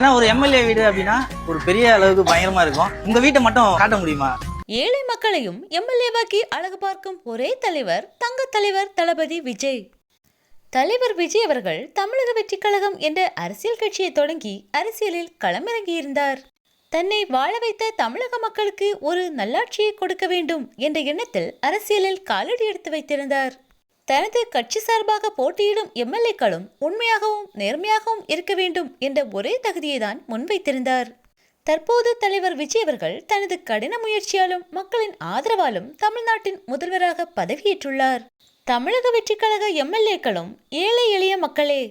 ஏன்னா ஒரு எம்எல்ஏ வீடு அப்படின்னா ஒரு பெரிய அளவுக்கு பயங்கரமா இருக்கும். உங்க வீட்டை மட்டும் காட்ட முடியுமா? ஏழை மக்களையும் எம்எல்ஏவாக்கி அழகு பார்க்கும் ஒரே தலைவர் தங்க தலைவர் தளபதி விஜய். தலைவர் விஜய் அவர்கள் தமிழக வெற்றி கழகம் என்ற அரசியல் கட்சியை தொடங்கி அரசியலில் களமிறங்கியிருந்தார். தன்னை வாழ வைத்த தமிழக மக்களுக்கு ஒரு நல்லாட்சியை கொடுக்க வேண்டும் என்ற எண்ணத்தில் அரசியலில் காலடி எடுத்து வைத்திருந்தார். தனது கட்சி சார்பாக போட்டியிடும் எம்எல்ஏக்களும் உண்மையாகவும் நேர்மையாகவும் இருக்க வேண்டும் என்ற ஒரே தகுதியை தான் முன்வைத்திருந்தார். தற்போது தலைவர் விஜய் அவர்கள் தனது கடின முயற்சியாலும் மக்களின் ஆதரவாலும் தமிழ்நாட்டின் முதல்வராக பதவியேற்றுள்ளார். தமிழக வெற்றி கழக எம்எல்ஏக்களும் ஏழை எளிய மக்களே,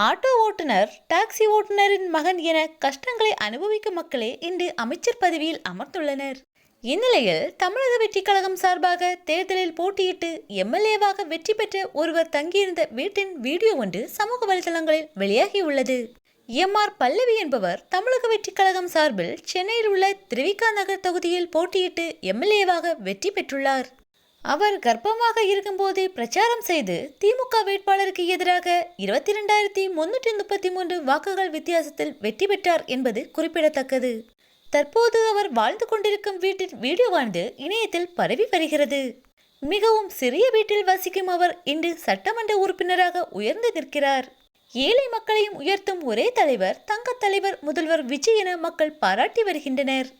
ஆட்டோ ஓட்டுநர், டாக்ஸி ஓட்டுநரின் மகன் என கஷ்டங்களை அனுபவிக்கும் மக்களே இன்று அமைச்சர் பதவியில் அமர்ந்துள்ளனர். இந்நிலையில் தமிழக வெற்றி கழகம் சார்பாக தேர்தலில் போட்டியிட்டு எம்எல்ஏவாக வெற்றி பெற்ற ஒருவர் தங்கியிருந்த வீட்டின் வீடியோ ஒன்று சமூக வலைதளங்களில் வெளியாகியுள்ளது. எம்.ஆர். பல்லவி என்பவர் தமிழக வெற்றி கழகம் சார்பில் சென்னையில் உள்ள திருவிகா நகர் தொகுதியில் போட்டியிட்டு எம்எல்ஏவாக வெற்றி பெற்றுள்ளார். அவர் கர்ப்பமாக இருக்கும்போது பிரச்சாரம் செய்து திமுக வேட்பாளருக்கு எதிராக 22,333 வாக்குகள் வித்தியாசத்தில் வெற்றி பெற்றார் என்பது குறிப்பிடத்தக்கது. தற்போது அவர் வாழ்ந்து கொண்டிருக்கும் வீட்டில் வீடியோவானது இணையத்தில் பரவி வருகிறது. மிகவும் சிறிய வீட்டில் வசிக்கும் அவர் இன்று சட்டமன்ற உறுப்பினராக உயர்ந்து நிற்கிறார். ஏழை மக்களையும் உயர்த்தும் ஒரே தலைவர் தங்க தலைவர் முதல்வர் விஜய் என மக்கள் பாராட்டி வருகின்றனர்.